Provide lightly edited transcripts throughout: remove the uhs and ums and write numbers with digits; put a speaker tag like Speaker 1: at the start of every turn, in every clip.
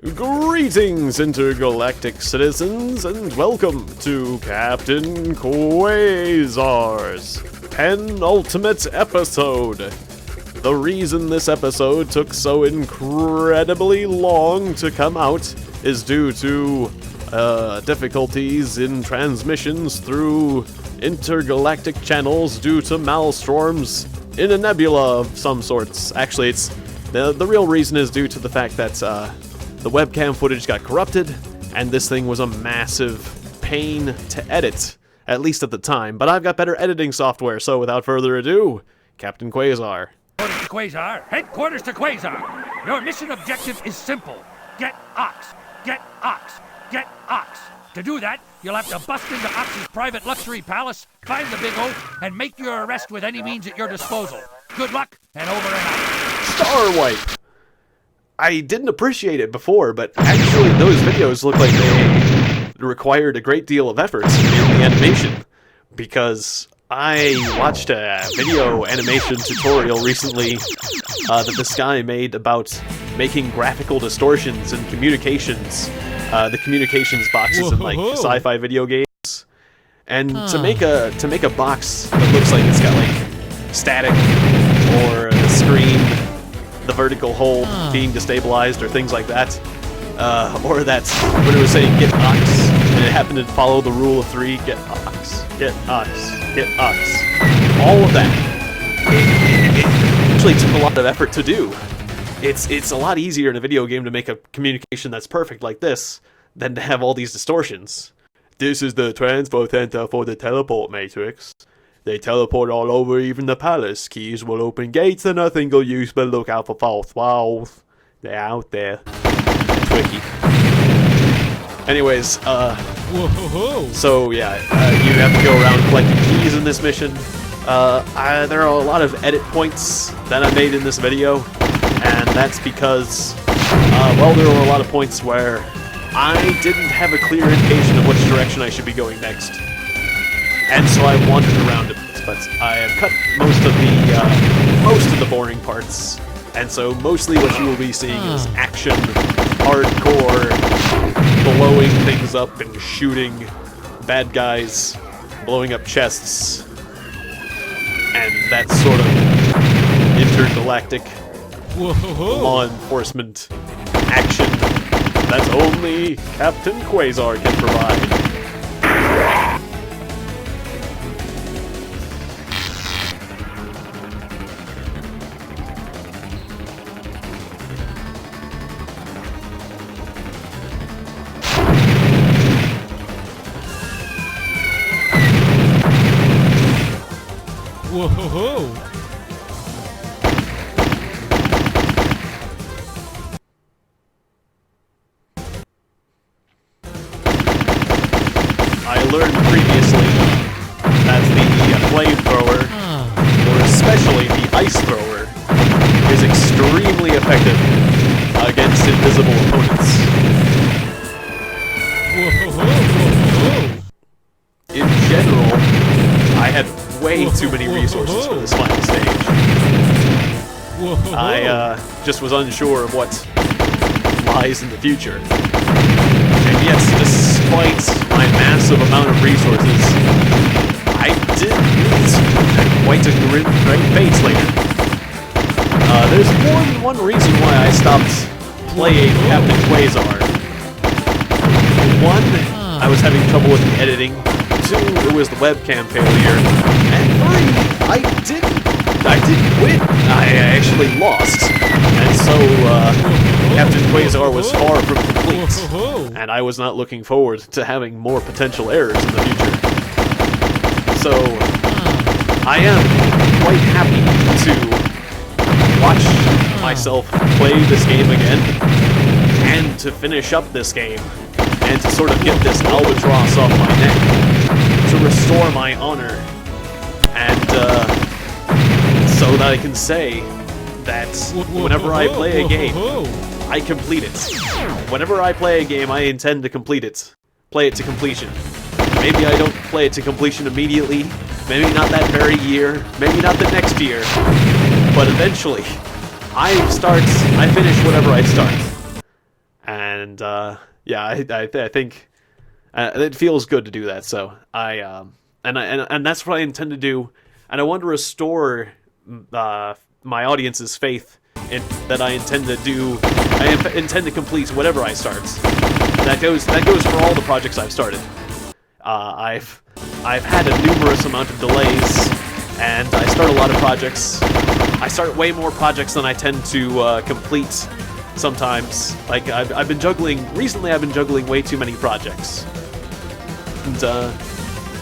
Speaker 1: Greetings, intergalactic citizens, and welcome to Captain Quazar's penultimate episode. The reason this episode took so incredibly long to come out is due to difficulties in transmissions through intergalactic channels due to maelstroms in a nebula of some sorts. Actually, it's the real reason is due to the fact that the webcam footage got corrupted, and this thing was a massive pain to edit, at least at the time. But I've got better editing software, so without further ado, Captain Quazar.
Speaker 2: Headquarters to Quazar! Headquarters to Quazar! Your mission objective is simple. Get Ox! Get Ox! Get Ox! To do that, you'll have to bust into Ox's private luxury palace, find the Big O, and make your arrest with any means at your disposal. Good luck, and over and out.
Speaker 1: Star wipe! I didn't appreciate it before, but actually those videos look like they required a great deal of effort in the animation, because I watched a video animation tutorial recently that this guy made about making graphical distortions in communications, the communications boxes in like sci-fi video games, and to make a box that looks like it's got like static or the screen, the vertical hole being destabilized or things like that, or that when it was saying get Ox and it happened to follow the rule of three, get Ox, get Ox, get Ox, all of that, it actually took a lot of effort to do. It's a lot easier in a video game to make a communication that's perfect like this than to have all these distortions. This is the transfer center for the teleport matrix. They teleport all over, even the palace. Keys will open gates and nothing will use, but look out for false walls. They're out there. Tricky. Anyways, so yeah, you have to go around collecting keys in this mission. There are a lot of edit points that I made in this video, and that's because, well, there were a lot of points where I didn't have a clear indication of which direction I should be going next. And so I wandered around a bit, but I have cut most of the boring parts. And so mostly what you will be seeing is action, hardcore, blowing things up and shooting bad guys, blowing up chests, and that sort of intergalactic law enforcement action that only Captain Quazar can provide.
Speaker 3: Whoa!
Speaker 1: I learned previously that the flamethrower, or especially the ice thrower, is extremely effective against invisible opponents. In general, I had way too many resources for this final stage. I just was unsure of what lies in the future. And yes, despite my massive amount of resources, I did meet quite a great fate later. There's more than one reason why I stopped playing Captain Quazar. One, I was having trouble with the editing. Two, it was the webcam failure. And three, I didn't win. I actually lost. And so, Captain Quazar was far from complete. And I was not looking forward to having more potential errors in the future. So, I am quite happy to watch myself play this game again, and to finish up this game, and to sort of get this albatross off my neck, to restore my honor, and so that I can say that whenever I play a game, I complete it. Whenever I play a game, I intend to complete it. Play it to completion. Maybe I don't play it to completion immediately, maybe not that very year, maybe not the next year, but eventually, I finish whatever I start. And yeah, I think it feels good to do that. So and that's what I intend to do. And I want to restore my audience's faith in that I intend to do. I intend to complete whatever I start. That goes for all the projects I've started. I've had a numerous amount of delays, and I start a lot of projects. I start way more projects than I tend to complete sometimes. Like, I've been juggling... Recently, I've been juggling way too many projects.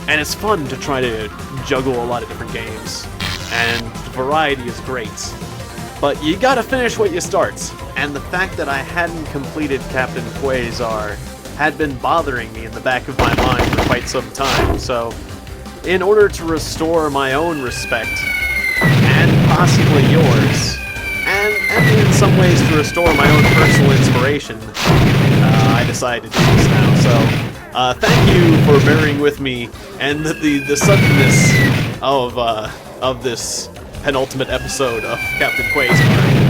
Speaker 1: And it's fun to try to juggle a lot of different games. And the variety is great. But you gotta finish what you start. And the fact that I hadn't completed Captain Quazar had been bothering me in the back of my mind for quite some time. So, in order to restore my own respect, and possibly yours, and in some ways to restore my own personal inspiration, I decided to do this now. So, thank you for bearing with me and the suddenness of this penultimate episode of Captain Quazar.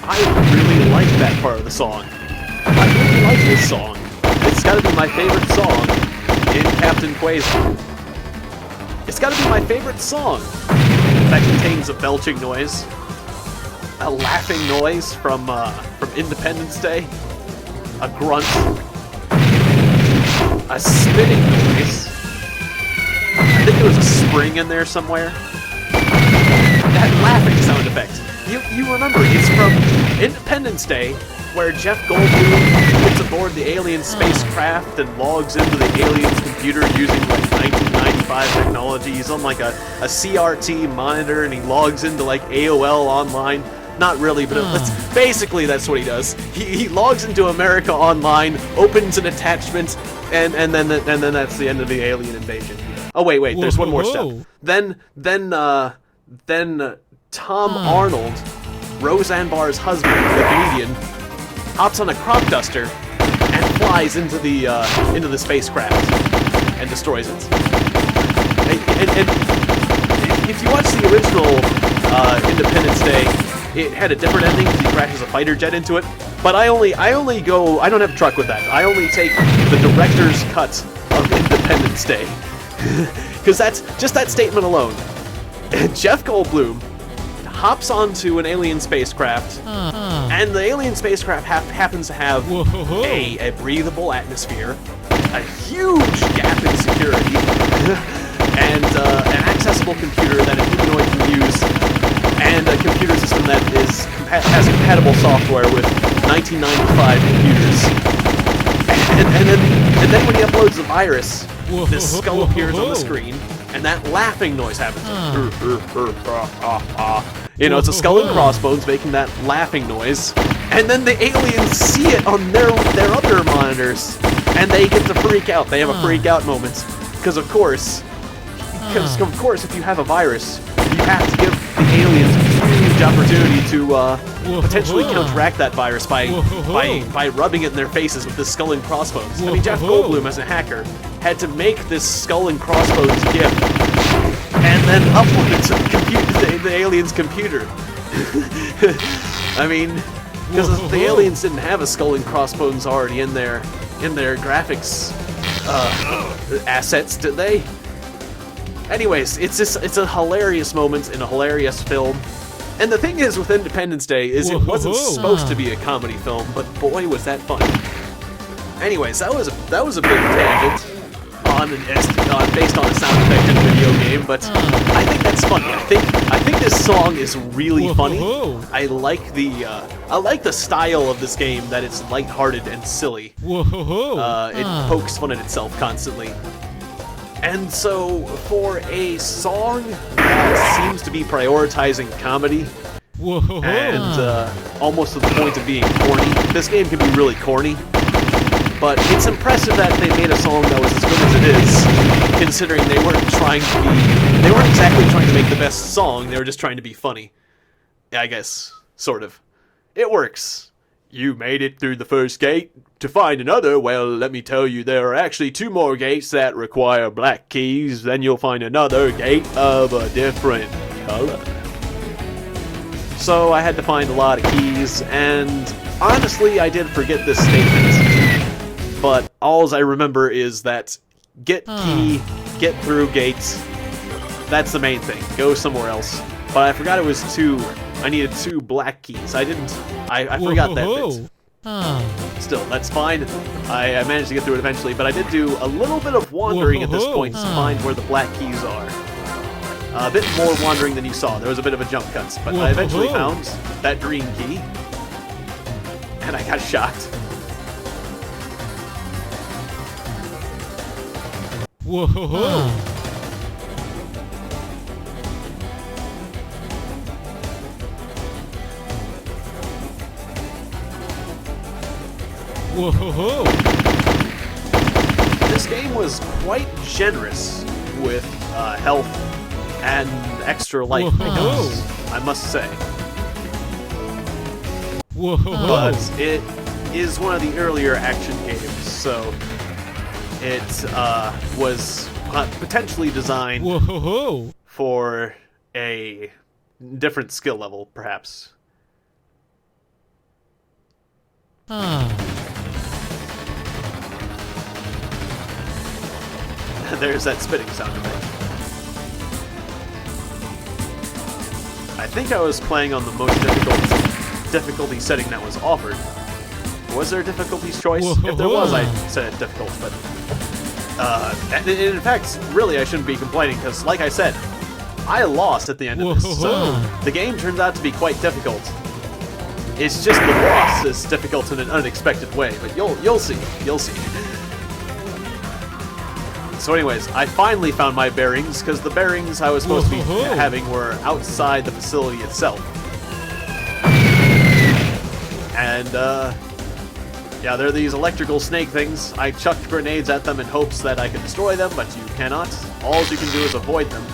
Speaker 1: I really like that part of the song. I really like this song. It's gotta be my favorite song in Captain Quazar. It's gotta be my favorite song that contains a belching noise, a laughing noise from Independence Day, a grunt, a spitting noise. I think there was a spring in there somewhere. That laughing sound effect. You remember, it's from Independence Day, where Jeff Goldblum gets aboard the alien spacecraft and logs into the alien's computer using, like, 1995 technology. He's on, like, a CRT monitor, and he logs into, like, AOL Online. Not really, but basically that's what he does. He logs into America Online, opens an attachment, and then that's the end of the alien invasion. Oh, wait, there's one more step. Then Tom Arnold, Roseanne Barr's husband, the comedian, hops on a crop duster and flies into the spacecraft and destroys it. And if you watch the original Independence Day, it had a different ending because he crashes a fighter jet into it. But I don't have truck with that. I only take the director's cut of Independence Day. Because that's just that statement alone. Jeff Goldblum hops onto an alien spacecraft, and the alien spacecraft happens to have a breathable atmosphere, a huge gap in security, and an accessible computer that a humanoid can use, and a computer system that has compatible software with 1995 computers. And then when he uploads the virus, this skull appears on the screen, and that laughing noise happens. You know, it's a skull and crossbones making that laughing noise, and then the aliens see it on their other monitors, and they get to freak out. They have a freak out moment, because of course, if you have a virus, you have to give the aliens a huge opportunity to potentially counteract that virus by rubbing it in their faces with the skull and crossbones. I mean, Jeff Goldblum, as a hacker, had to make this skull and crossbones GIF and then upload it to the alien's computer. I mean, because the aliens didn't have a skull and crossbones already in their graphics assets, did they? Anyways, it's a hilarious moment in a hilarious film. And the thing is with Independence Day is it wasn't supposed to be a comedy film, but boy was that fun. Anyways, that was a big tangent based on a sound effect in a video game, but I think that's funny. I think this song is really funny. I like the style of this game, that it's lighthearted and silly. It pokes fun at itself constantly. And so, for a song that seems to be prioritizing comedy, and almost to the point of being corny. This game can be really corny, but it's impressive that they made a song that was as good as it is, considering they weren't exactly trying to make the best song, they were just trying to be funny. Yeah, I guess, sort of. It works. You made it through the first gate. To find another, well, let me tell you, there are actually 2 more gates that require black keys. Then you'll find another gate of a different color. So I had to find a lot of keys, and honestly, I did forget this statement. But all I remember is that get key, get through gates. That's the main thing. Go somewhere else. But I forgot it was 2. I needed 2 black keys. I forgot that bit. Still, that's fine. I managed to get through it eventually, but I did do a little bit of wandering at this point to find where the black keys are. A bit more wandering than you saw. There was a bit of a jump cut, but I eventually found that green key, and I got shocked. This game was quite generous with health and extra life items, I must say. But it is one of the earlier action games, so it was potentially designed for a different skill level, perhaps. There's that spitting sound effect. I think I was playing on the most difficulty setting that was offered. Was there a difficulties choice? If there was, I set it difficult, but... in fact, really, I shouldn't be complaining, because, like I said, I lost at the end of this, so the game turns out to be quite difficult. It's just the boss is difficult in an unexpected way, but you'll see. You'll see. So anyways, I finally found my bearings, because the bearings I was supposed to be having were outside the facility itself. And, yeah, they're these electrical snake things. I chucked grenades at them in hopes that I could destroy them, but you cannot. All you can do is avoid them.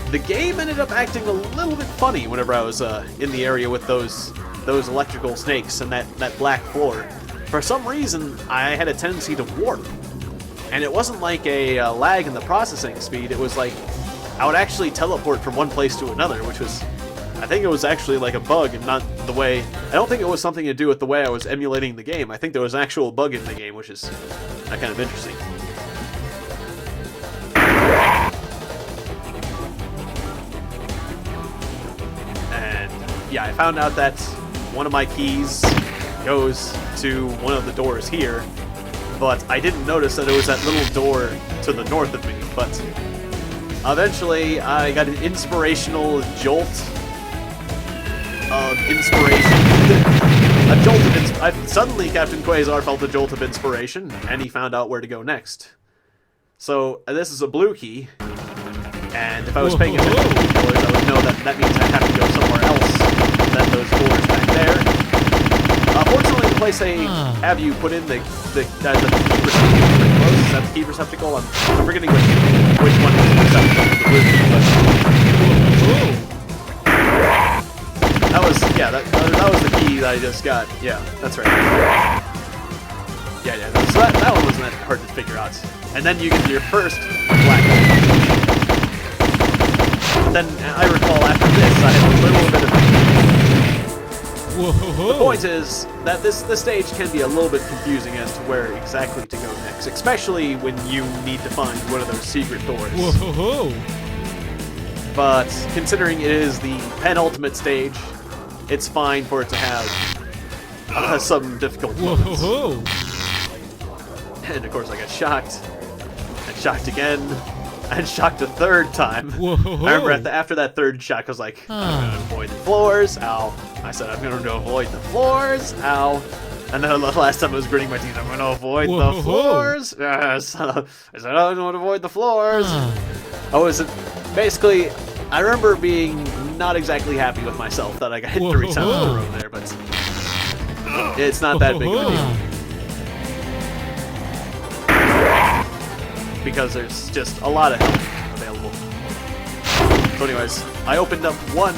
Speaker 1: The game ended up acting a little bit funny whenever I was in the area with those electrical snakes and that black floor. For some reason, I had a tendency to warp. And it wasn't like a lag in the processing speed, it was like I would actually teleport from one place to another, which was, I think it was actually like a bug and not the way, I don't think it was something to do with the way I was emulating the game. I think there was an actual bug in the game, which is kind of interesting. And yeah, I found out that one of my keys goes to one of the doors here, but I didn't notice that it was that little door to the north of me. But eventually, I got an inspirational jolt of inspiration. A jolt of inspiration. Suddenly, Captain Quazar felt a jolt of inspiration, and he found out where to go next. So, this is a blue key, and if I was paying attention to the colors, I would know that that means I have to go somewhere else than those doors back there. Fortunately, the place they have you put in the key receptacle pretty close. Is that the key receptacle? I'm forgetting which one is the receptacle for the blue key, but... That was, yeah, that was the key that I just got. Yeah, that's right. Yeah, so that one wasn't that hard to figure out. And then you get your first black key. But then, I recall after this, I had a little bit of... The point is that this stage can be a little bit confusing as to where exactly to go next, especially when you need to find one of those secret doors. But considering it is the penultimate stage, it's fine for it to have some difficult moments. And of course I got shocked, and shocked again, and shocked a third time. I remember after that third shock, I was like, I'm gonna avoid the floors, ow. I said, I'm going to avoid the floors, ow. And then the last time I was gritting my teeth, I'm going to avoid the floors. Yes. I said, I'm going to avoid the floors. Basically, I remember being not exactly happy with myself that I got hit 3 times in a row there, but it's not that big of a deal. Because there's just a lot of help available. So anyways, I opened up one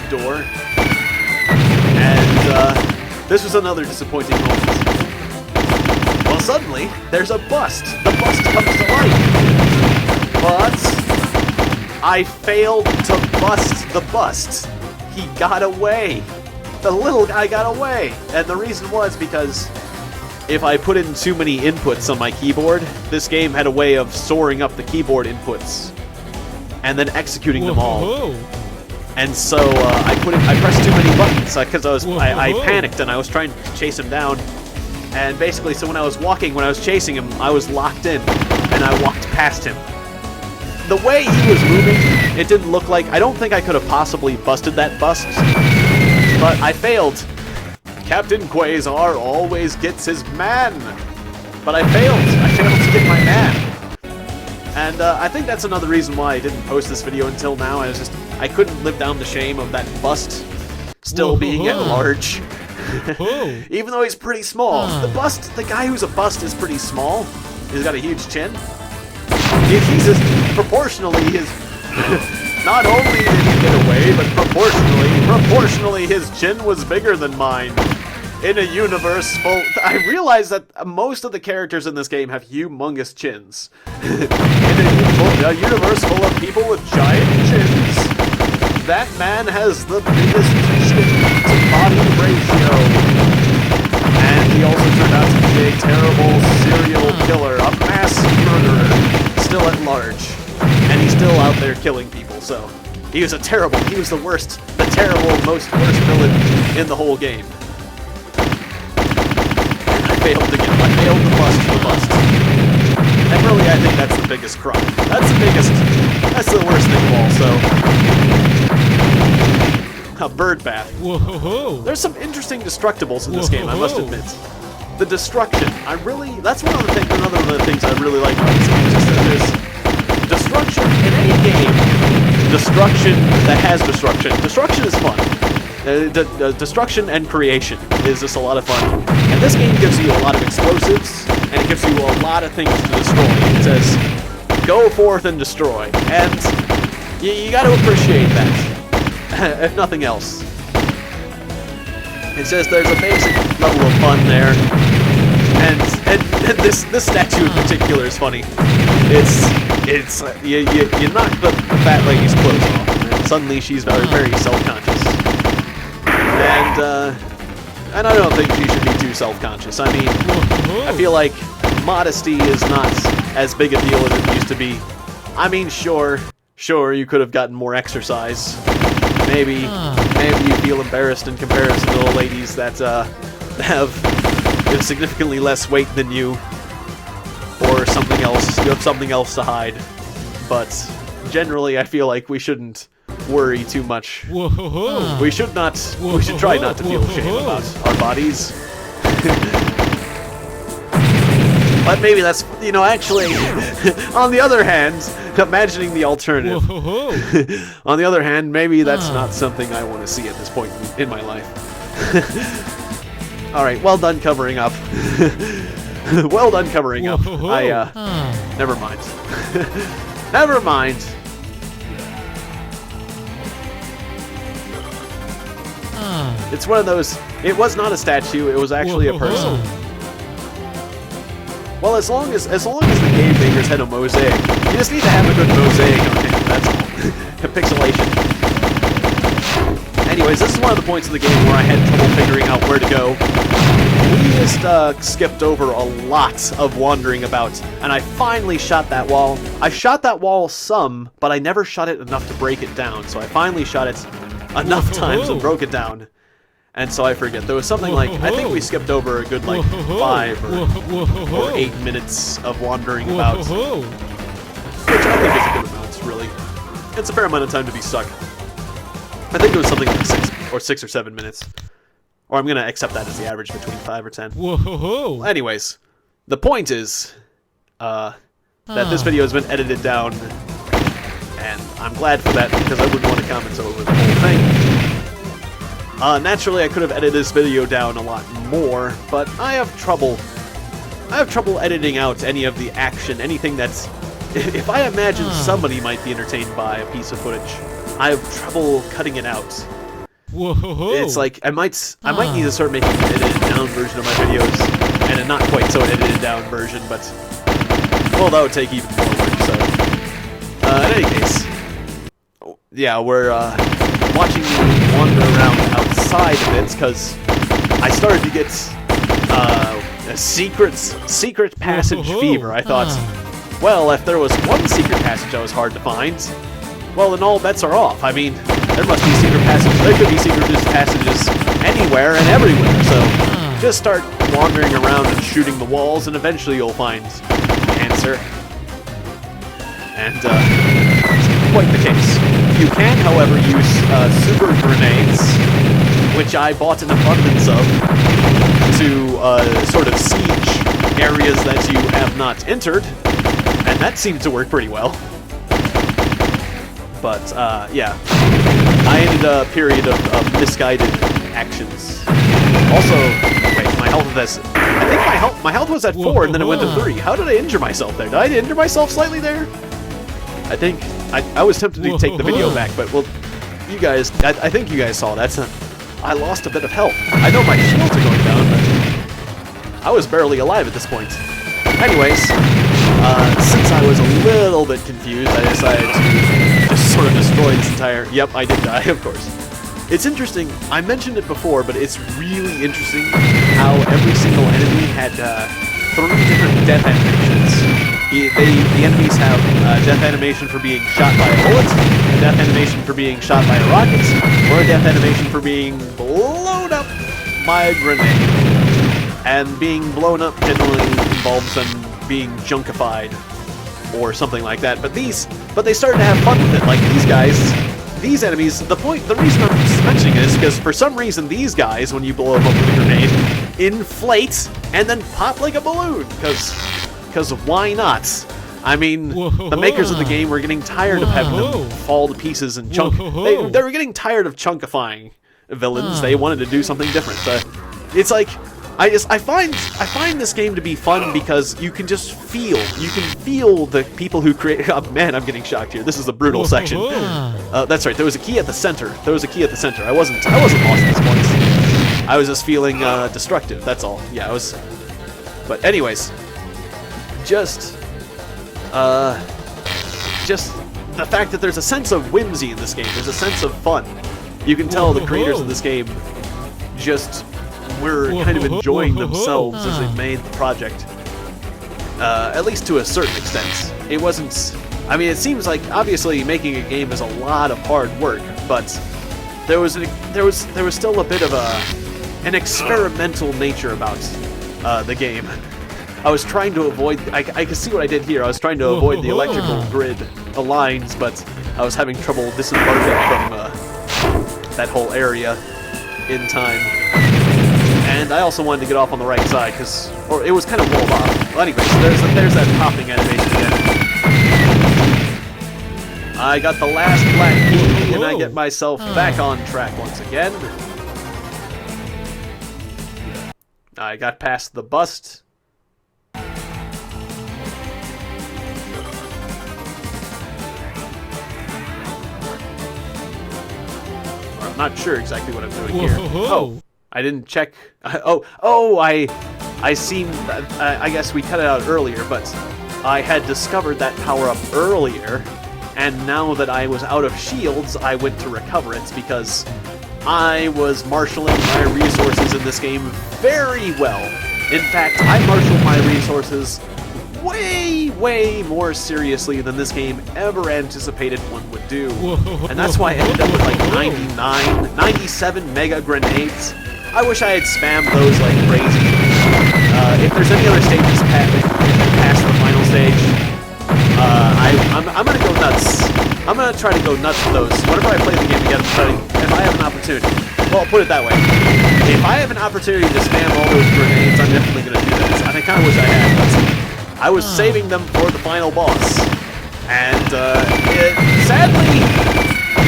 Speaker 1: door, and this was another disappointing moment. Well, suddenly, there's a bust. The bust comes to life. But I failed to bust the bust. He got away. The little guy got away. And the reason was because if I put in too many inputs on my keyboard, this game had a way of storing up the keyboard inputs and then executing them all. And so I pressed too many buttons because I panicked and I was trying to chase him down. And basically, so when I was chasing him, I was locked in and I walked past him. The way he was moving, it didn't look like... I don't think I could have possibly busted that bust, but I failed. Captain Quazar always gets his man. But I failed. I failed to get my man. And I think that's another reason why I didn't post this video until now. I couldn't live down the shame of that bust still being at large. Even though he's pretty small. The guy who's a bust is pretty small. He's got a huge chin. He's proportionally not only did he get away, but proportionally his chin was bigger than mine. In a universe full... I realize that most of the characters in this game have humongous chins. In a universe full of people with giant chins, that man has the biggest chin-to-body ratio. And he also turned out to be a terrible serial killer, a mass murderer, still at large. And he's still out there killing people, so... He was the worst, the terrible, worst villain in the whole game. I failed to bust the bust. And really, I think that's the biggest crime. That's the worst thing of all, so... A bird bath.
Speaker 3: Whoa.
Speaker 1: There's some interesting destructibles in this game, I must admit. The destruction, that's one of the things, another of the things I really like about this game, is just that there's destruction in any game. Destruction that has destruction. Destruction is fun. Destruction and creation is just a lot of fun. And this game gives you a lot of explosives, and it gives you a lot of things to destroy. It says, go forth and destroy. And you got to appreciate that, if nothing else. It says there's a basic level of fun there. And this statue in particular is funny. You knock the fat lady's clothes off, and suddenly she's very self-conscious. And I don't think she should be too self-conscious. I mean, I feel like modesty is not as big a deal as it used to be. I mean, sure, you could have gotten more exercise. Maybe you feel embarrassed in comparison to the ladies that have significantly less weight than you, or something else. You have something else to hide. But generally, I feel like we shouldn't worry too much. We should try not to feel shame about our bodies. But maybe that's, actually, on the other hand, imagining the alternative. On the other hand, maybe that's not something I want to see at this point in my life. Alright, well done covering up. Well done covering up. Never mind. Never mind. It's one of those, it was not a statue, it was actually a person. Well, as long as the game makers had a mosaic, you just need to have a good mosaic on it, that's all. Pixelation. Anyways, this is one of the points of the game where I had trouble figuring out where to go. We just skipped over a lot of wandering about, and I finally shot that wall. I shot that wall some, but I never shot it enough to break it down, so I finally shot it enough times and broke it down. And so I forget. There was something like, I think we skipped over a good, 5 or 8 minutes of wandering about. Which I think is a good amount, really. It's a fair amount of time to be stuck. I think it was something like 6 or 7 minutes. Or I'm going to accept that as the average between 5 or 10. Anyways, the point is that this video has been edited down. And I'm glad for that, because I wouldn't want to comment over the whole thing. Naturally, I could have edited this video down a lot more, but I have trouble editing out any of the action, anything that's... If I imagine somebody might be entertained by a piece of footage, I have trouble cutting it out.
Speaker 3: Whoa.
Speaker 1: It's like, I might need to start making an edited down version of my videos, and a not quite so edited down version, but, well, that would take even more work, so. In any case, yeah, we're, watching me wander around outside of it, because I started to get, a secret passage fever. I thought, well, if there was one secret passage that was hard to find, well, then all bets are off. I mean, there must be secret passages. There could be secret passages anywhere and everywhere. So just start wandering around and shooting the walls, and eventually you'll find the answer. And it's quite the case. You can, however, use super grenades, which I bought an abundance of, to sort of siege areas that you have not entered, and that seemed to work pretty well. But, yeah. I ended a period of misguided actions. Also, wait, my health is... I think my health was at 4, and then it went to 3. How did I injure myself there? Did I injure myself slightly there? I think... I was tempted to take the video back, but, well, you guys... I think you guys saw that. I lost a bit of health. I know my shields are going down, but... I was barely alive at this point. Anyways, since I was a little bit confused, I decided to just sort of destroy this entire... Yep, I did die, of course. It's interesting, I mentioned it before, but it's really interesting how every single enemy had 3 different death animations. The enemies have a death animation for being shot by a bullet, a death animation for being shot by a rocket, or a death animation for being blown up by a grenade. And being blown up generally involves them being junkified or something like that. But they started to have fun with it. Like these guys, these enemies. The reason I'm mentioning it is because for some reason these guys, when you blow them up with a grenade, inflate and then pop like a balloon. Because why not? I mean, the makers of the game were getting tired of having them fall to pieces and chunk. They were getting tired of chunkifying villains. They wanted to do something different. It's like. I find this game to be fun because you can just feel the people who create. Oh man, I'm getting shocked here. This is a brutal section. That's right. There was a key at the center. I wasn't lost at this point. I was just feeling destructive. That's all. Yeah, I was. But anyways, just the fact that there's a sense of whimsy in this game. There's a sense of fun. You can tell the creators of this game just. Were kind of enjoying themselves as they made the project, at least to a certain extent. It wasn't. I mean, it seems like obviously making a game is a lot of hard work, but there was still a bit of an experimental nature about the game. I was trying to avoid. I can see what I did here. I was trying to avoid the electrical grid lines, but I was having trouble disembarking from that whole area in time. And I also wanted to get off on the right side, or it was kind of walled off. Well, anyways, there's that popping animation again. I got the last black key, and I get myself back on track once again. I got past the bust. I'm not sure exactly what I'm doing here. Oh. I didn't check. I guess we cut it out earlier, but I had discovered that power-up earlier, and now that I was out of shields, I went to recover it because I was marshalling my resources in this game very well. In fact, I marshaled my resources way more seriously than this game ever anticipated one would do. And that's why I ended up with like 97 mega grenades. I wish I had spammed those like crazy. If there's any other stages past the final stage, I'm gonna go nuts. I'm gonna try to go nuts with those. Whenever I play the game again, if I have an opportunity. Well, I'll put it that way. If I have an opportunity to spam all those grenades, I'm definitely gonna do that. And I kind of wish I had, but I was saving them for the final boss. And sadly,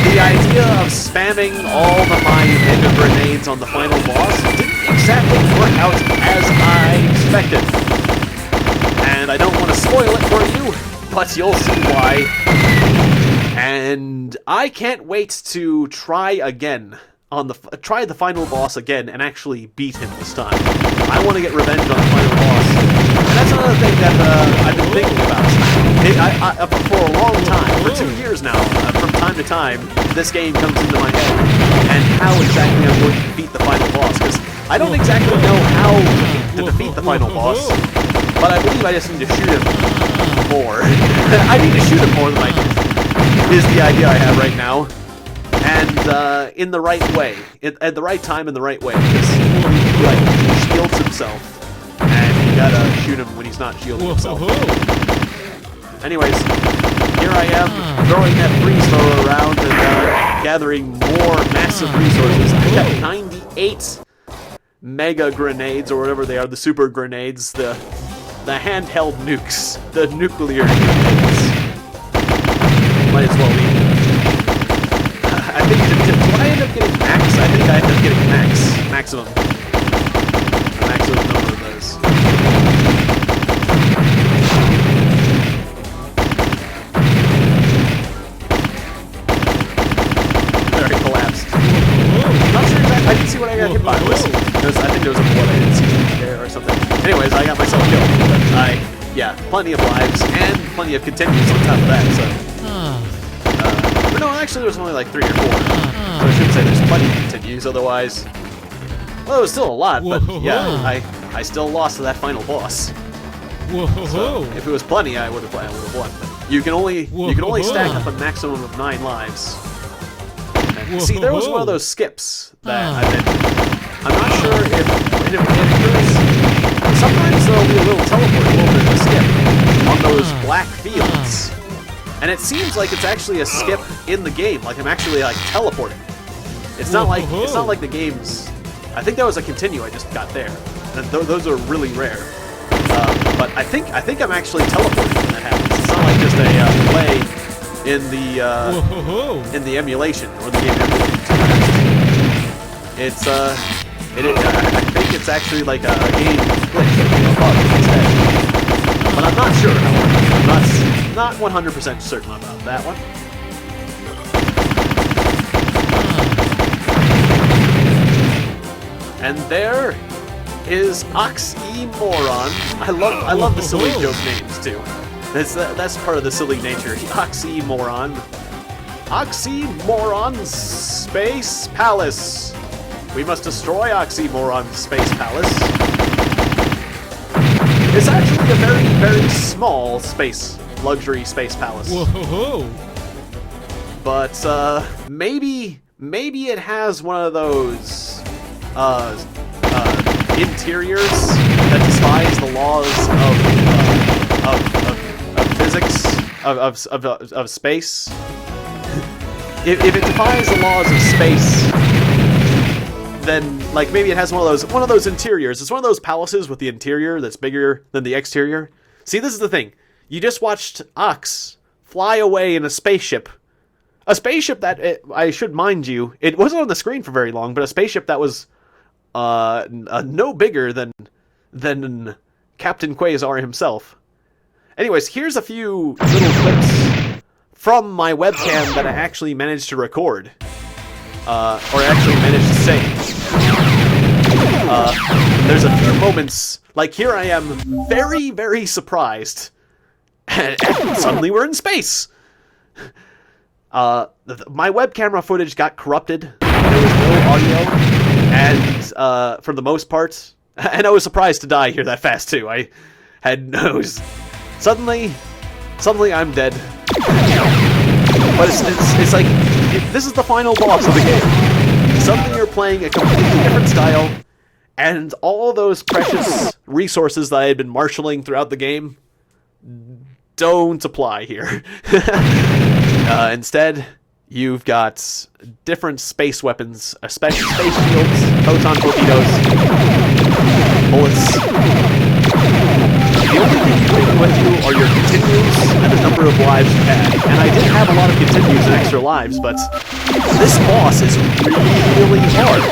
Speaker 1: the idea of spamming all of my mega grenades on the final boss didn't exactly work out as I expected. And I don't want to spoil it for you, but you'll see why. And I can't wait to try again on try the final boss again and actually beat him this time. I want to get revenge on the final boss. And that's another thing that I've been thinking about. For a long time, for 2 years now, from time to time, this game comes into my head. And how exactly I'm going to defeat the final boss. Because I don't exactly know how to defeat the final boss. But I believe I just need to shoot him more. I need to shoot him more than I do, is the idea I have right now. And in the right way, at the right time, in the right way, because he like shields himself, and you gotta shoot him when he's not shielding himself. Anyways, here I am throwing that freeze thrower around and gathering more massive resources. I got 98 mega grenades or whatever they are, the super grenades, the handheld nukes, the nuclear grenades. Might as well be. I think, do I end up getting max? I think I end up getting maximum. A maximum number of those. There, it collapsed. Not sure exactly, I didn't see what I got hit by. I think there was a bullet I didn't see there or something. Anyways, I got myself killed. But yeah, plenty of lives and plenty of continues on top of that, so. But no, actually there's only like 3 or 4. So I should say there's plenty of continues, otherwise... Well, it was still a lot, but yeah, I still lost to that final boss. So if it was plenty, I would have won. But you can only stack up a maximum of 9 lives. And see, there was one of those skips that I'm not sure if it occurs. Sometimes there'll be a little teleport, a little bit of a skip on those black fields. And it seems like it's actually a skip in the game, like I'm actually like teleporting. It's not like the game's. I think that was a continue I just got there, and those are really rare. But I think I'm actually teleporting when that happens. It's not like just a delay in the emulation or the game emulating. I think it's actually like a game glitch instead. But I'm not sure, however. I'm not 100% certain about that one. And there is Ox Emauron. I love the silly joke names too. That's part of the silly nature. Ox Emauron. Ox Emauron's Space Palace. We must destroy Ox Emauron's Space Palace. It's actually a very, very small luxury space palace.
Speaker 3: Whoa!
Speaker 1: But maybe it has one of those interiors that defies the laws of physics of space. If it defies the laws of space, then like maybe it has one of those interiors. It's one of those palaces with the interior that's bigger than the exterior. See, this is the thing. You just watched Ox fly away in a spaceship. A spaceship that, I should mind you, it wasn't on the screen for very long, but a spaceship that was no bigger than Captain Quazar himself. Anyways, here's a few little clips from my webcam that I actually managed to record. Or actually managed to save. There's a few moments, like here I am very, very surprised, and suddenly we're in space! My web camera footage got corrupted, there was no audio, and for the most part, and I was surprised to die here that fast too. I had nose. Suddenly I'm dead. But it's like, this is the final boss of the game. Suddenly you're playing a completely different style, and all those precious resources that I had been marshalling throughout the game don't apply here. Instead, you've got different space weapons, especially space shields, photon torpedoes, bullets. the only thing you bring with you are your continues and the number of lives you had. And I did have a lot of continues and extra lives, but this boss is really hard.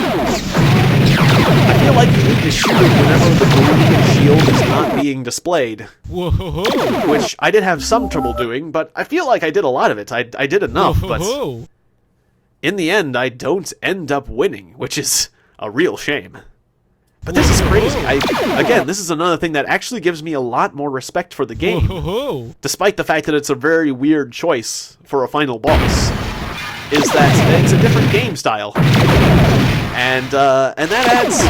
Speaker 1: I feel like you need to shoot it whenever the green shield is not being displayed.
Speaker 3: Whoa.
Speaker 1: Which I did have some trouble doing, but I feel like I did a lot of it. I did enough, but in the end, I don't end up winning, which is a real shame. But this is crazy. Again, this is another thing that actually gives me a lot more respect for the game. Despite the fact that it's a very weird choice for a final boss. Is that it's a different game style. And that adds,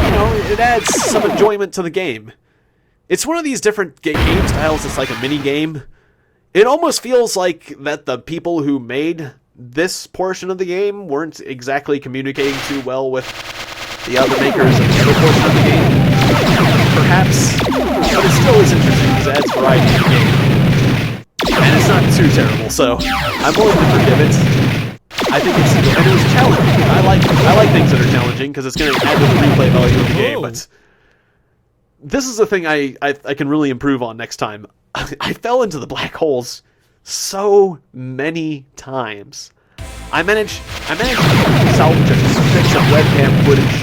Speaker 1: it adds some enjoyment to the game. It's one of these different game styles. It's like a mini game. It almost feels like that the people who made this portion of the game weren't exactly communicating too well with the other makers of the other portion of the game. Perhaps, but it still is interesting because it adds variety to the game. And it's not too terrible, so I'm willing to forgive it. I think and it was challenging. I like things that are challenging because it's going to add to the replay value of the game. But this is the thing I can really improve on next time. I fell into the black holes so many times. I managed to salvage a bits of webcam footage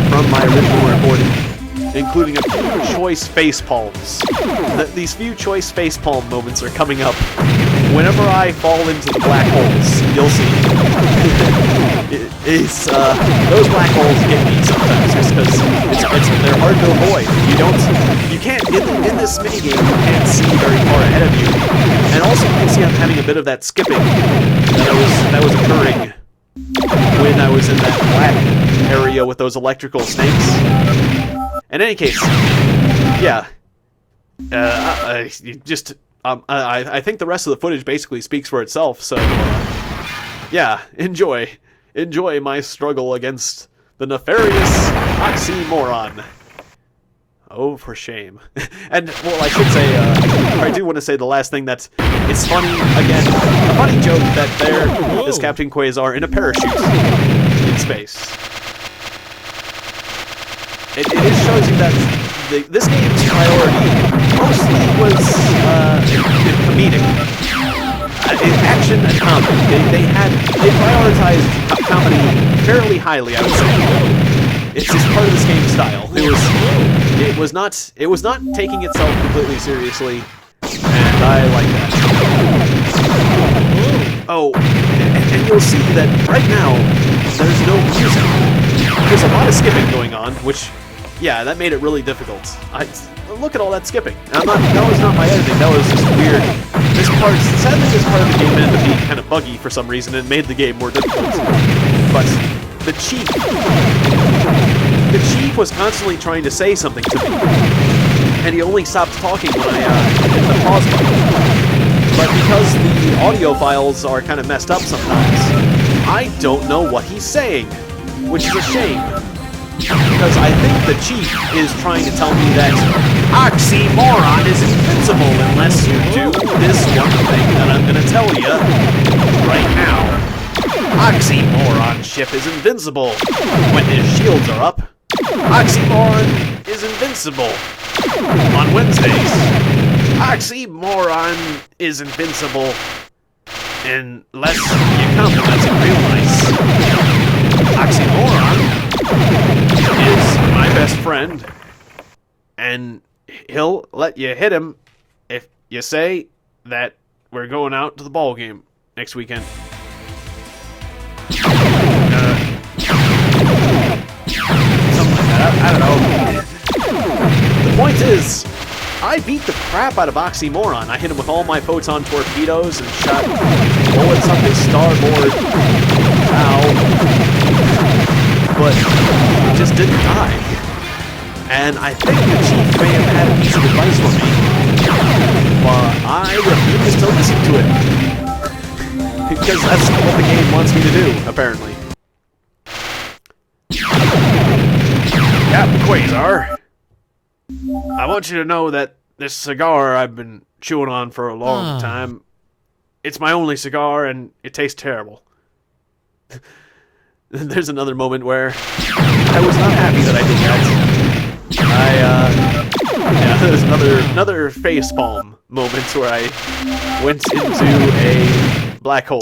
Speaker 1: from my original recording, including a few choice face palms. These few choice face palm moments are coming up. Whenever I fall into the black holes, you'll see. Those black holes get me sometimes, just because they're hard to avoid. You can't in this minigame. You can't see very far ahead of you, and also you can see I'm having a bit of that skipping that was occurring when I was in that black area with those electrical snakes. In any case, yeah, I think the rest of the footage basically speaks for itself, so, yeah, enjoy my struggle against the nefarious Ox Emauron. Oh, for shame. And, well, I should say, I do want to say the last thing that it's funny, again, a funny joke that there is Captain Quazar in a parachute in space. It shows you that this game's priority mostly was comedic. Action and comedy. They prioritized comedy fairly highly, I would say. It's just part of this game style. It was not taking itself completely seriously, and I like that. Oh, and you'll see that right now there's no music. There's a lot of skipping going on, which, yeah, that made it really difficult. Look at all that skipping. That was not my editing, that was just weird. Sadly this part of the game ended up being kind of buggy for some reason and made the game more difficult. But the chief was constantly trying to say something to me. And he only stopped talking when I hit the pause button. But because the audio files are kind of messed up sometimes, I don't know what he's saying, which is a shame. Because I think the chief is trying to tell me that Ox Emauron is invincible unless you do this one thing that I'm going to tell you right now. Ox Emauron's ship is invincible when his shields are up. Ox Emauron is invincible on Wednesdays. Ox Emauron is invincible unless you compliment him real nice. Ox Emauron is my best friend, and he'll let you hit him if you say that we're going out to the ball game next weekend. Something like that. I don't know. The point is, I beat the crap out of Ox Emauron. I hit him with all my photon torpedoes and shot bullets up his starboard bow. But he just didn't die. And I think the chief may have had a piece of advice for me, but I refuse to listen to it. Because that's what the game wants me to do, apparently. Captain Quazar, I want you to know that this cigar I've been chewing on for a long time, it's my only cigar and it tastes terrible. There's another moment where I was not happy that I did that. Yeah, there's another facepalm moment where I went into a black hole.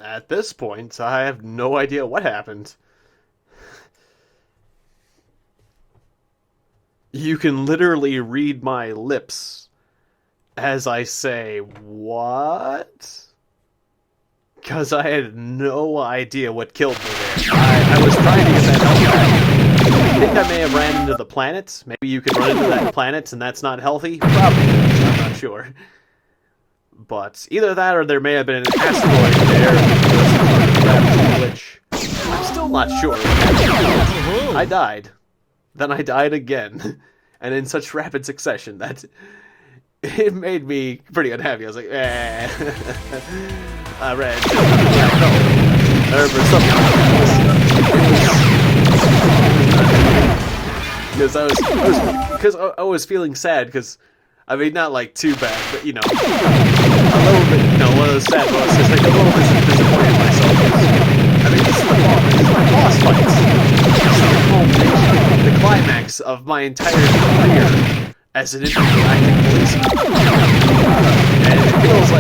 Speaker 1: At this point, I have no idea what happened. You can literally read my lips as I say, what? Because I had no idea what killed me there. I was trying to get that health back. I think I may have ran into the planet. Maybe you can run into that planet and that's not healthy? Probably. I'm not sure. But either that or there may have been an asteroid there. Glitch. I'm still not sure. I died. Then I died again. And in such rapid succession that it made me pretty unhappy. I was like, eh. I ran to the black hole. Or something like that. Because I was feeling sad because, I mean, not like too bad, but you know, a little bit, you know, one of those sad moments, just like a little disappointed in myself. I mean, this is my boss fights. This is the culmination, the climax of my entire career as an intergalactic policeman. And it feels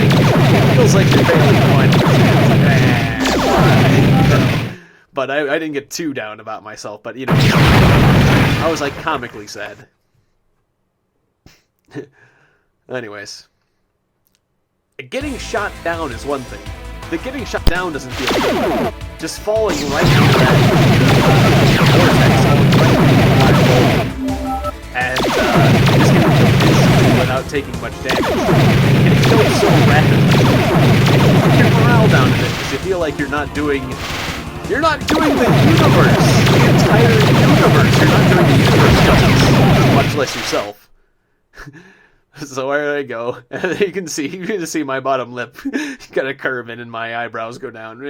Speaker 1: like you're failing the final exam. It's like, why? But I didn't get too down about myself, but you know, I was like comically sad. Anyways, getting shot down is one thing. The getting shot down doesn't feel good. Just falling right into that vortex, falling right into the black hole, and just getting killed instantly without taking much damage. Getting killed so rapidly, you get morale down a bit because you feel like you're not doing the universe, the entire universe. You're not doing the universe justice, much less yourself. So where I go, and you can see my bottom lip got a curve in, and my eyebrows go down.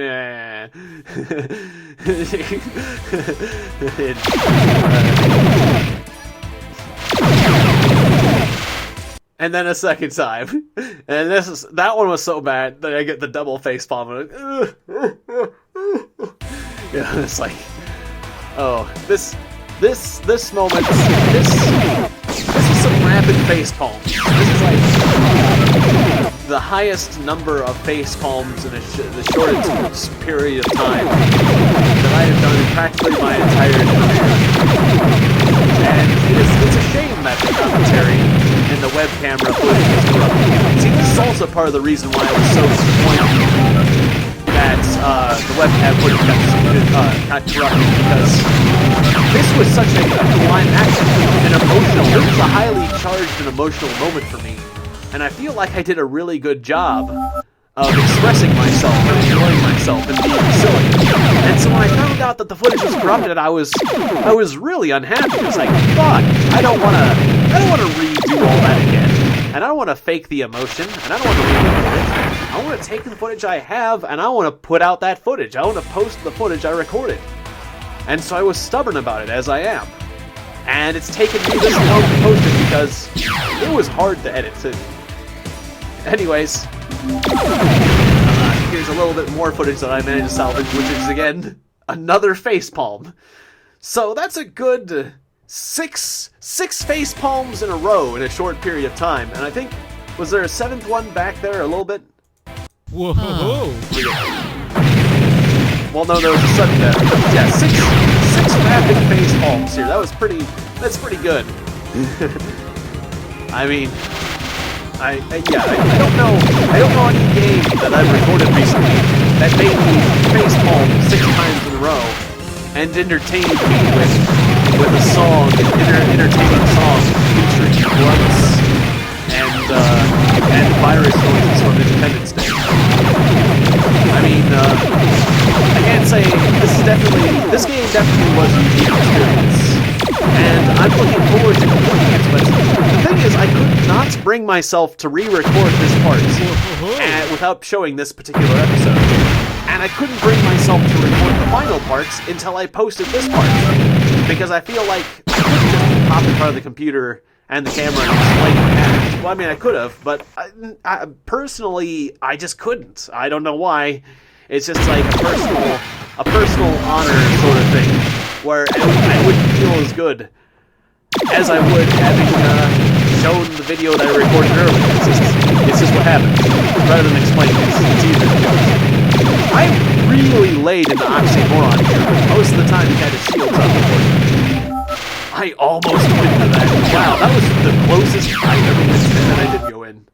Speaker 1: And then a second time, and that one was so bad that I get the double face palm. Yeah, it's like, oh, this moment, this is some rapid face palms. This is like the highest number of face palms in the shortest period of time that I have done in practically my entire career. And it's a shame that the commentary and the web camera footage is corrupted. See, this is also part of the reason why I was so disappointed that the webcam footage got corrupted, because this was such a climactic and emotional, this was a highly charged and emotional moment for me, and I feel like I did a really good job of expressing myself and enjoying myself and being silly. And so when I found out that the footage was corrupted, I was really unhappy. I was like, fuck, I don't want to redo all that again. And I don't want to fake the emotion, and I don't want to redo it. I want to take the footage I have, and I want to put out that footage. I want to post the footage I recorded. And so I was stubborn about it, as I am. And it's taken me this long to post it because it was hard to edit, too. Anyways, here's a little bit more footage that I managed to salvage, which is, again, another facepalm. So that's a good six face palms in a row in a short period of time, and I think, was there a seventh one back there a little bit?
Speaker 3: Whoa!
Speaker 1: Well, no, there was a sudden death. But yeah, six rapid face palms here. That's pretty good. I mean, I don't know any game that I've recorded recently that made me face palm 6 times in a row and entertained me with a song, an entertaining song featuring grunts and virus noises from Independence Day. I mean, I can't say this game definitely was a unique experience, and I'm looking forward to completing it, but the thing is, I could not bring myself to re-record this part without showing this particular episode, and I couldn't bring myself to record the final parts until I posted this part, because I feel like I couldn't just hop in front of the computer and the camera and explain what happened. Well, I mean, I could have, but I personally, I just couldn't. I don't know why. It's just like a personal honor sort of thing, where I wouldn't feel as good as I would having shown the video that I recorded earlier. It's just what happened. Rather than explaining it, it's easier to do it. I'm really late in the Ox Emauron here, but most of the time he had his shields up before. I almost went to that. Wow, that was the closest I ever went to that I didn't go in.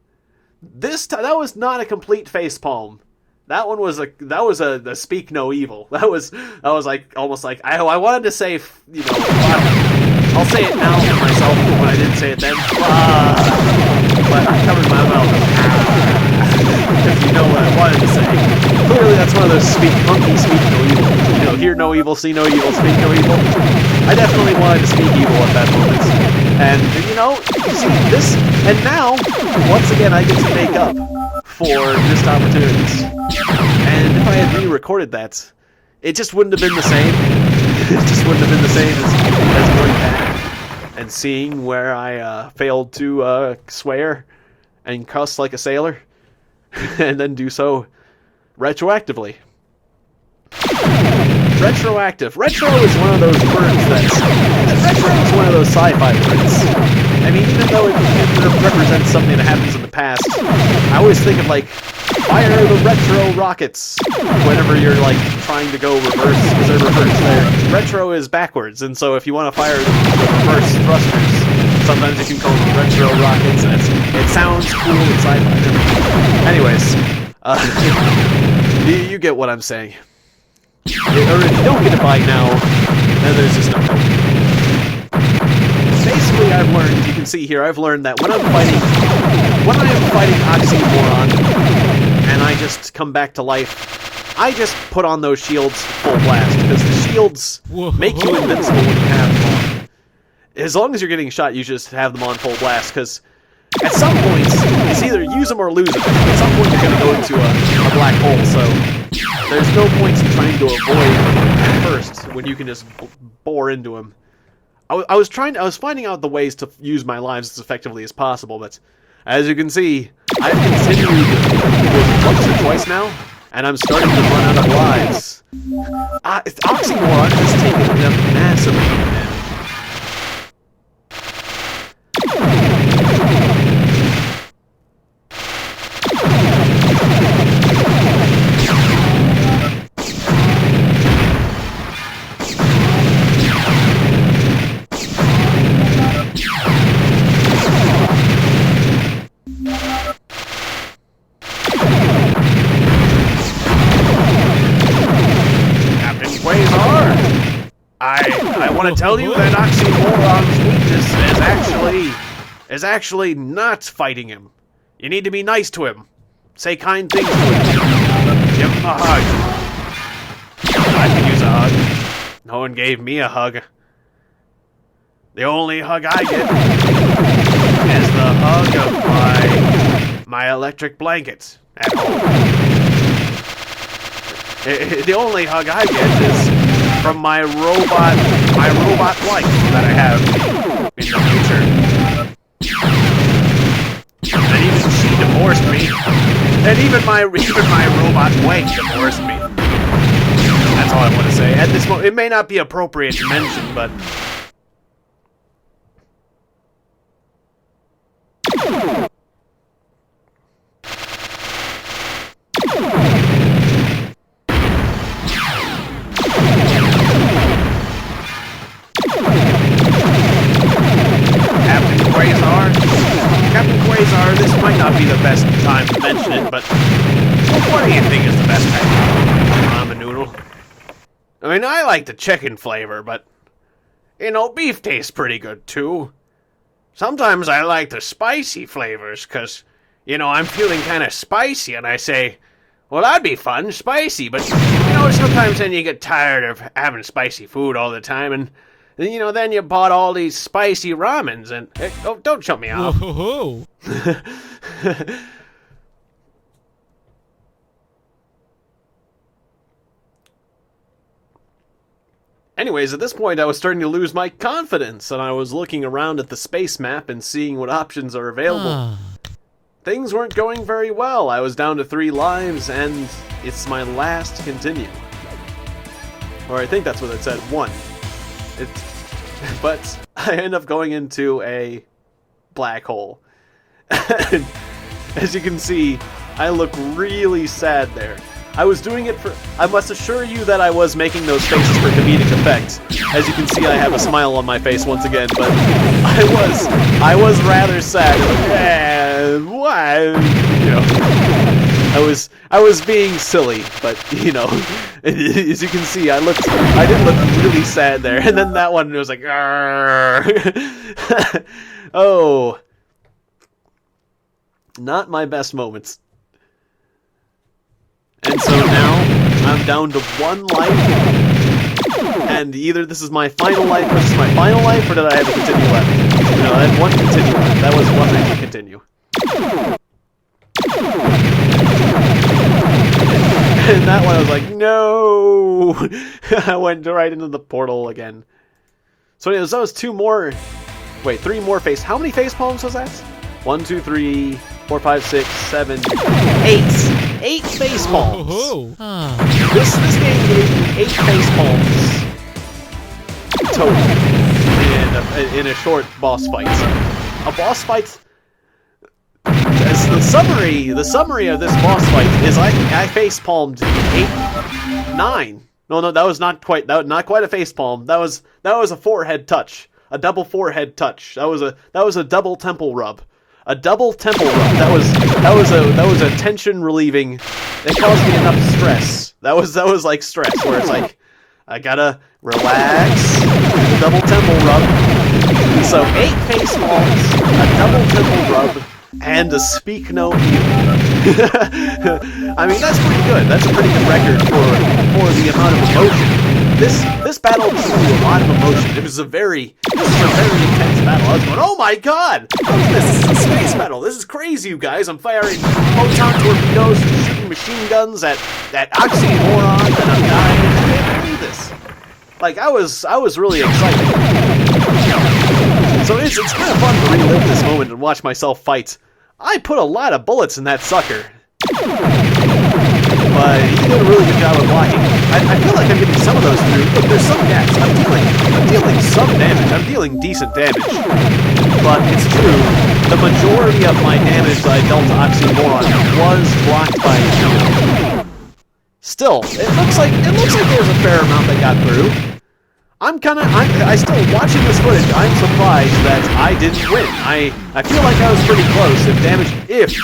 Speaker 1: This time, that was not a complete facepalm. That one was a speak no evil. That was like almost like I wanted to say, you know, I'll say it now for myself when I didn't say it then. But I covered my mouth because you know what I wanted to say. Clearly, that's one of those speak no evil. You know, hear no evil, see no evil, speak no evil. I definitely wanted to speak evil at that moment. And, you know, you see this, and now, once again, I get to make up for missed opportunities. And if I had re-recorded that, it just wouldn't have been the same. It just wouldn't have been the same as going back and seeing where I failed to swear and cuss like a sailor, and then do so retroactively. Retroactive. Retro is one of those words retro is one of those sci-fi words. I mean, even though it represents something that happens in the past, I always think of, like, fire the retro rockets whenever you're, like, trying to go reverse, because they're reverse there. Retro is backwards, and so if you want to fire the reverse thrusters, sometimes you can call them retro rockets, and it sounds cool in sci-fi. Anyways, you get what I'm saying. Or if you don't get it by now, then there's just no hope. Basically, I've learned, you can see here, I've learned that when I am fighting Ox Emauron, and I just come back to life, I just put on those shields full blast, because the shields make you invincible when you have them on. As long as you're getting shot, you just have them on full blast, because at some point, it's either use them or lose them. At some point, you're going to go into a black hole, so there's no point in trying to avoid at first when you can just bore into them. I was finding out the ways to use my lives as effectively as possible, but as you can see, I've continued once or twice now, and I'm starting to run out of lives. Ox Emauron has taken a massive amount of damage. Captain Quazar, I want to tell you that Ox Emauron's weakness is actually not fighting him. You need to be nice to him. Say kind things to him. Give him a hug. I could use a hug. No one gave me a hug. The only hug I get is the hug of my electric blanket at home. The only hug I get is from my robot wife that I have in the future. And even she divorced me. And even my robot wife divorced me. That's all I want to say. At this moment, it may not be appropriate to mention, but Captain Quazar, this might not be the best time to mention it, but what do you think is the best type of ramen noodle? I mean, I like the chicken flavor, but, you know, beef tastes pretty good, too.
Speaker 3: Sometimes I like the spicy flavors, because, you know, I'm feeling kind of spicy, and I say, well, that'd be fun, spicy, but, you know, sometimes then you get tired of having spicy food all the time, and, you know, then you bought all these spicy ramens, and, oh, don't shut me off.
Speaker 4: Whoa.
Speaker 1: Anyways, at this point I was starting to lose my confidence, and I was looking around at the space map and seeing what options are available. Things weren't going very well. I was down to 3 lives, and it's my last continue. Or I think that's what it said, 1. But I end up going into a black hole. And as you can see, I look really sad there. I was doing it for... I must assure you that I was making those faces for comedic effect. As you can see, I have a smile on my face once again, but I was rather sad. Yeah, why? You know, I was being silly, but you know, as you can see, I did look really sad there. And then that one was like, oh, not my best moments. And so now, I'm down to 1 life, and either this is my final life, or this is my final life, or did I have a continue left? No, I had 1 continue left. That was 1 I can continue. And that one I was like, no! I went right into the portal again. So anyways, that was 2 more, wait, 3 more face, how many face palms was that? 1, 2, 3, 4, 5, 6, 7, 8! 8 face palms. This game gave me 8 face palms total in a short boss fight. A boss fight. As the summary of this boss fight is I face palmed 8, 9. No, that was not quite a face palm. That was a forehead touch, a double forehead touch. That was a double temple rub. A double temple rub. That was a tension relieving. It caused me enough stress. That was like stress, where it's like I gotta relax. A double temple rub. So 8 face palms, a double temple rub, and a speak no evil. I mean, that's pretty good. That's a pretty good record for the amount of emotion. This battle drew a lot of emotion. It was a very intense battle. I was going, oh my god! This is a space battle. This is crazy, you guys. I'm firing photon torpedoes and shooting machine guns at Ox Emauron, and I'm dying. I can't believe this. Like, I was really excited. So it's kind of fun to relive this moment and watch myself fight. I put a lot of bullets in that sucker. But he did a really good job of blocking. I feel like I'm getting some of those through. Look, there's some gaps. I'm dealing some damage. I'm dealing decent damage. But it's true, the majority of my damage that I dealt to Ox Emauron was blocked by him. Still, it looks like there's a fair amount that got through. I'm still watching this footage. I'm surprised that I didn't win. I feel like I was pretty close. If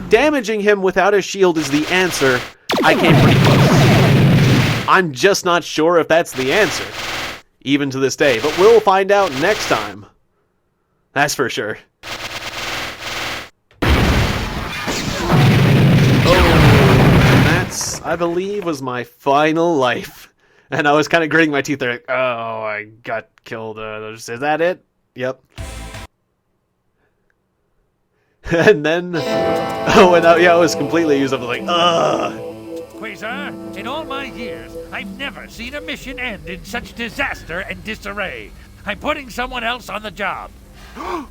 Speaker 1: damaging him without a shield is the answer, I came pretty close. I'm just not sure if that's the answer, even to this day. But we'll find out next time. That's for sure. Oh, that's, I believe, was my final life. And I was kind of gritting my teeth there, like, oh, I got killed. Is that it? Yep. And then, I was completely used up. I was like, ugh.
Speaker 2: Quazar, in all my years, I've never seen a mission end in such disaster and disarray. I'm putting someone else on the job.
Speaker 1: And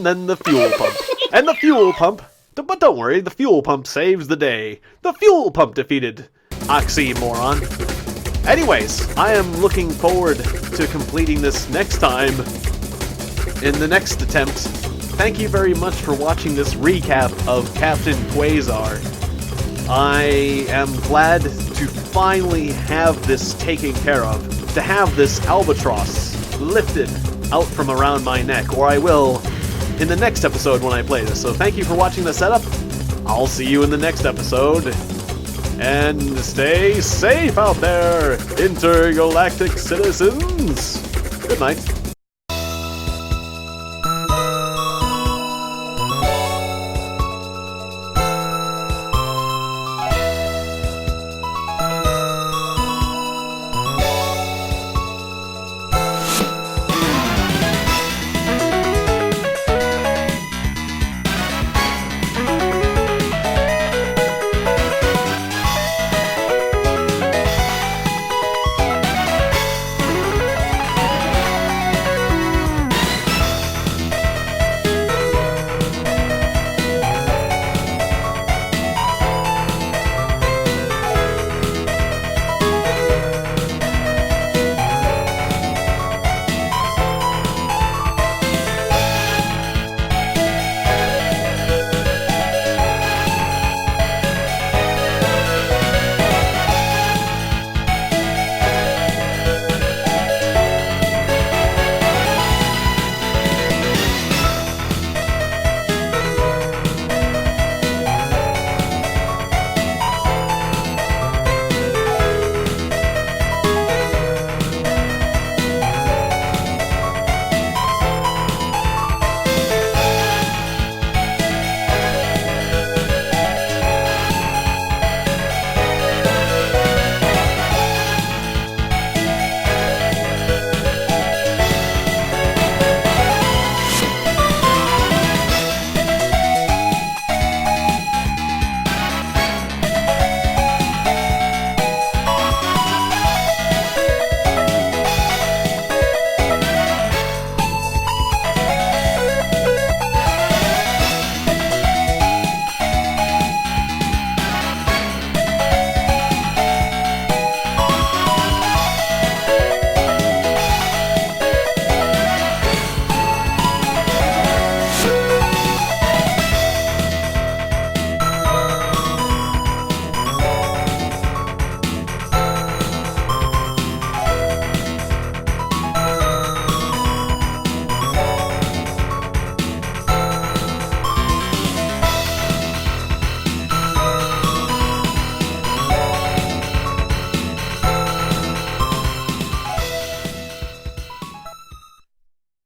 Speaker 1: then the fuel pump. And the fuel pump. But don't worry, the fuel pump saves the day. The fuel pump defeated Ox Emauron. Anyways, I am looking forward to completing this next time in the next attempt. Thank you very much for watching this recap of Captain Quazar. I am glad to finally have this taken care of, to have this albatross lifted out from around my neck, or I will in the next episode when I play this. So thank you for watching the setup. I'll see you in the next episode. And stay safe out there, intergalactic citizens. Good night.